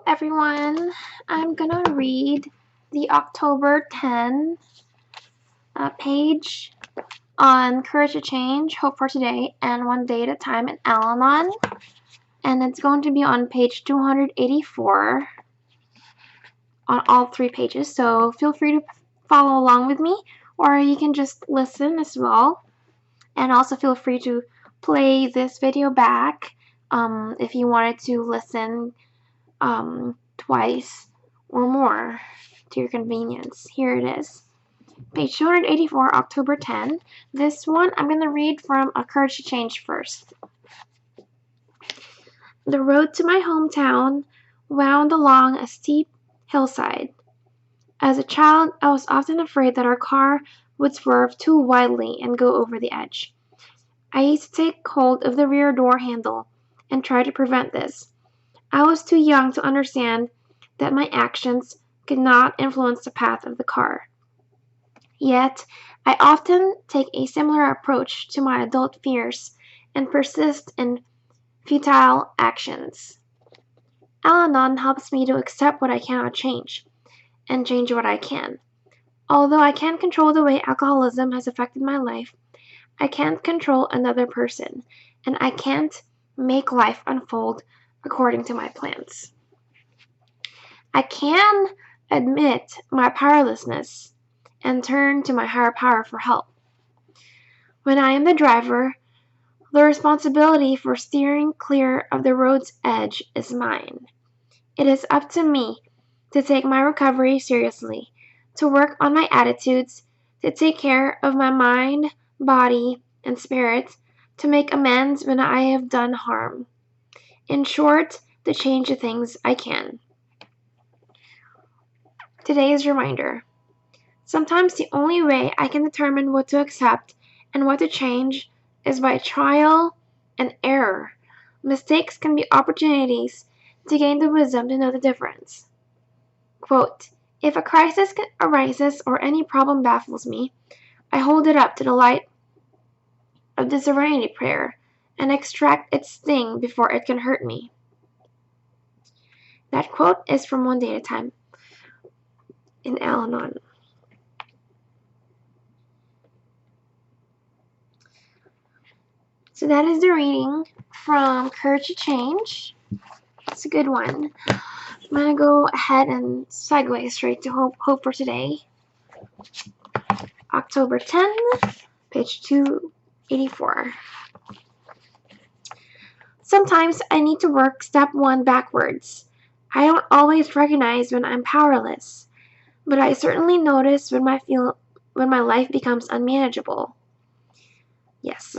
Everyone, I'm gonna read the October 10 page on Courage to Change, Hope for Today, and One Day at a Time in Al-Anon. And it's going to be on page 284 on all 3 pages, so feel free to follow along with me, or you can just listen as well. And also feel free to play this video back if you wanted to listen twice or more to your convenience. Here it is. Page 284, October 10. This one, I'm going to read from A Courage to Change first. The road to my hometown wound along a steep hillside. As a child, I was often afraid that our car would swerve too widely and go over the edge. I used to take hold of the rear door handle and try to prevent this. I was too young to understand that my actions could not influence the path of the car. Yet, I often take a similar approach to my adult fears and persist in futile actions. Al-Anon helps me to accept what I cannot change and change what I can. Although I can't control the way alcoholism has affected my life, I can't control another person, and I can't make life unfold according to my plans. I can admit my powerlessness and turn to my higher power for help. When I am the driver, the responsibility for steering clear of the road's edge is mine. It is up to me to take my recovery seriously, to work on my attitudes, to take care of my mind, body, and spirit, to make amends when I have done harm. In short, to change the things I can. Today's reminder. Sometimes the only way I can determine what to accept and what to change is by trial and error. Mistakes can be opportunities to gain the wisdom to know the difference. Quote, if a crisis arises or any problem baffles me, I hold it up to the light of the serenity prayer and extract its sting before it can hurt me. That quote is from One Day at a Time in Al-Anon. So that is the reading from Courage to Change. It's a good one. I'm going to go ahead and segue straight to Hope for Today. October 10, page 284. Sometimes I need to work step 1 backwards. I don't always recognize when I'm powerless, but I certainly notice when my life becomes unmanageable. Yes.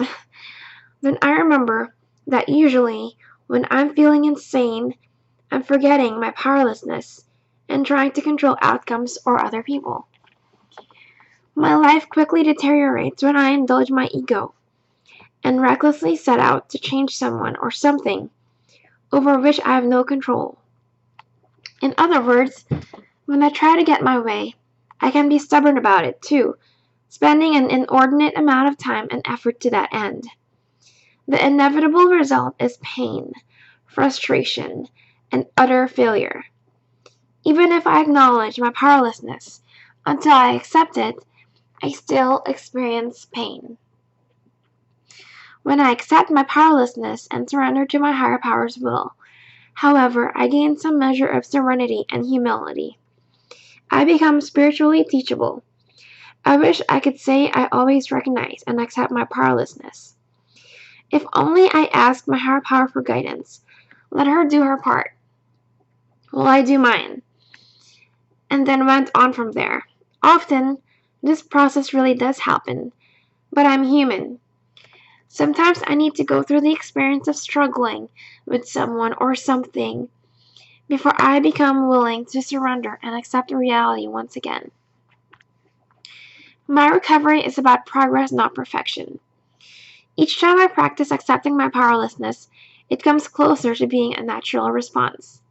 Then I remember that usually when I'm feeling insane, I'm forgetting my powerlessness and trying to control outcomes or other people. My life quickly deteriorates when I indulge my ego and recklessly set out to change someone or something over which I have no control. In other words, when I try to get my way, I can be stubborn about it too, spending an inordinate amount of time and effort to that end. The inevitable result is pain, frustration, and utter failure. Even if I acknowledge my powerlessness, until I accept it, I still experience pain. When I accept my powerlessness and surrender to my higher power's will, however, I gain some measure of serenity and humility. I become spiritually teachable. I wish I could say I always recognize and accept my powerlessness. If only I asked my higher power for guidance, let her do her part, while I do mine, and then went on from there. Often, this process really does happen, but I'm human. Sometimes I need to go through the experience of struggling with someone or something before I become willing to surrender and accept reality once again. My recovery is about progress, not perfection. Each time I practice accepting my powerlessness, it comes closer to being a natural response.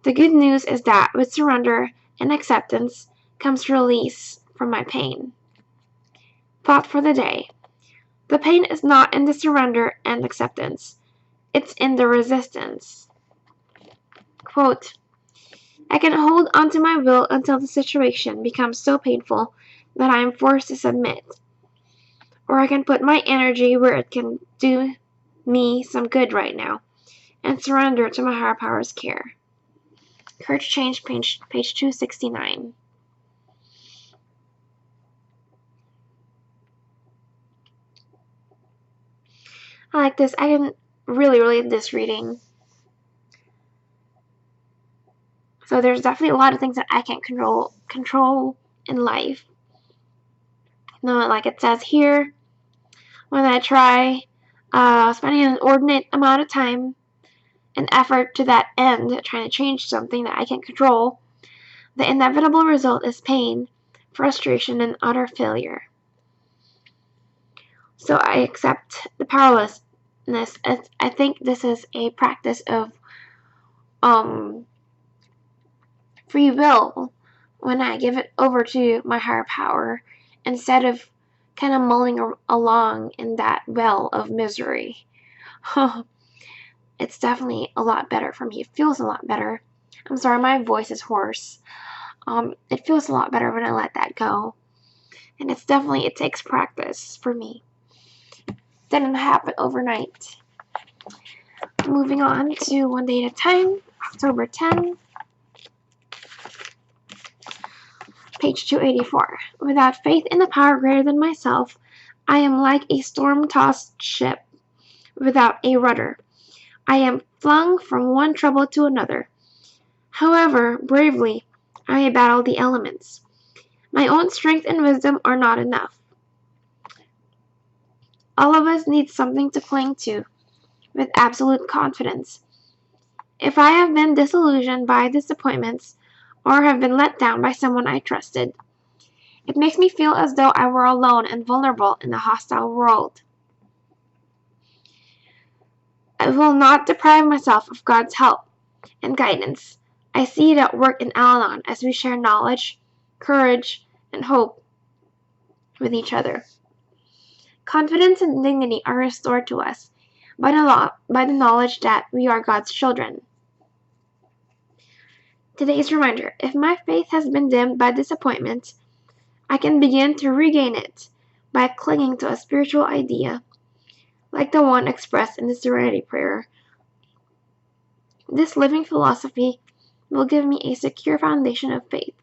The good news is that with surrender and acceptance comes release from my pain. Thought for the day. The pain is not in the surrender and acceptance. It's in the resistance. Quote, I can hold onto my will until the situation becomes so painful that I am forced to submit. Or I can put my energy where it can do me some good right now and surrender to my higher power's care. Courage Change, page 269. I like this. I can really relate this reading. So there's definitely a lot of things that I can't control in life. No, like it says here, when I try spending an inordinate amount of time and effort to that end, trying to change something that I can't control, the inevitable result is pain, frustration, and utter failure. So I accept the powerlessness. I think this is a practice of free will when I give it over to my higher power instead of kind of mulling along in that well of misery. It's definitely a lot better for me. It feels a lot better. I'm sorry, my voice is hoarse. It feels a lot better when I let that go. And it takes practice for me. Didn't happen overnight. Moving on to One Day at a Time, October 10, page 284. Without faith in the power greater than myself, I am like a storm-tossed ship without a rudder. I am flung from one trouble to another. However, bravely, I battle the elements. My own strength and wisdom are not enough. All of us need something to cling to with absolute confidence. If I have been disillusioned by disappointments or have been let down by someone I trusted, it makes me feel as though I were alone and vulnerable in a hostile world. I will not deprive myself of God's help and guidance. I see it at work in Al-Anon as we share knowledge, courage, and hope with each other. Confidence and dignity are restored to us by the knowledge that we are God's children. Today's reminder: if my faith has been dimmed by disappointment, I can begin to regain it by clinging to a spiritual idea, like the one expressed in the Serenity Prayer. This living philosophy will give me a secure foundation of faith.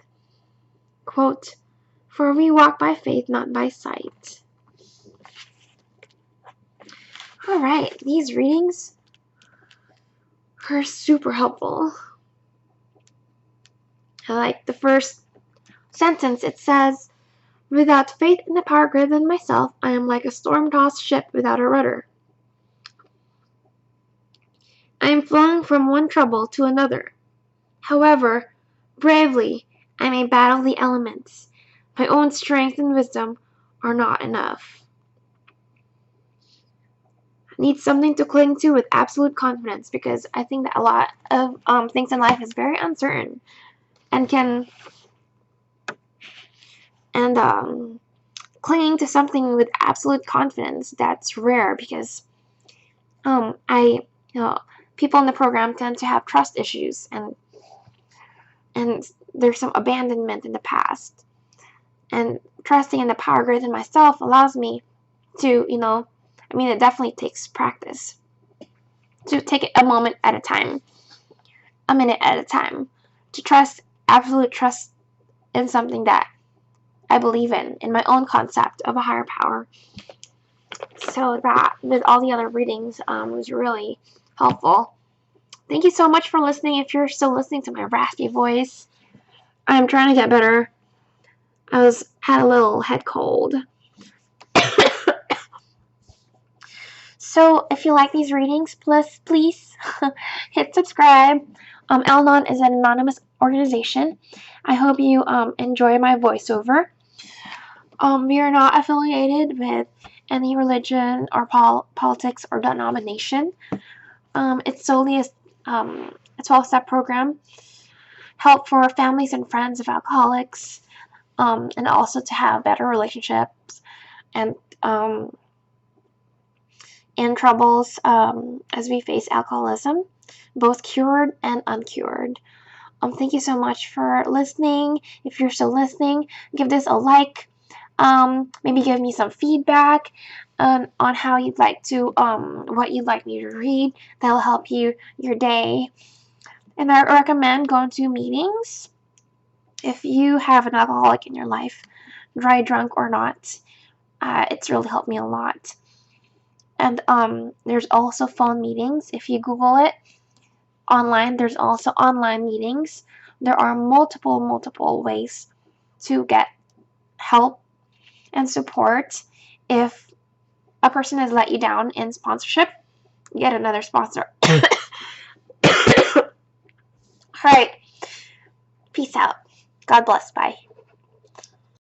Quote, for we walk by faith, not by sight. Alright, these readings are super helpful. I like the first sentence. It says, without faith in the power greater than myself, I am like a storm-tossed ship without a rudder. I am flung from one trouble to another. However, bravely, I may battle the elements. My own strength and wisdom are not enough. I need something to cling to with absolute confidence, because I think that a lot of things in life is very uncertain and clinging to something with absolute confidence, that's rare, because people in the program tend to have trust issues, and there's some abandonment in the past. And trusting in the power greater than myself allows me to, it definitely takes practice to take it a moment at a time, a minute at a time, to trust, absolute trust in something that I believe in my own concept of a higher power. So that, with all the other readings, was really helpful. Thank you so much for listening. If you're still listening to my raspy voice, I'm trying to get better. I had a little head cold. So if you like these readings, please hit subscribe. Al-Anon is an anonymous organization. I hope you enjoy my voiceover. We are not affiliated with any religion or politics or denomination. It's solely a 12-step program, help for families and friends of alcoholics, and also to have better relationships and troubles as we face alcoholism. both cured and uncured. Thank you so much for listening. If you're still listening, give this a like. Maybe give me some feedback on how you'd like to, what you'd like me to read. That'll help you your day. And I recommend going to meetings if you have an alcoholic in your life, dry, drunk, or not. It's really helped me a lot. And there's also phone meetings. If you Google it online, there's also online meetings. There are multiple ways to get help and support. If a person has let you down in sponsorship, get another sponsor. All right. Peace out. God bless. Bye.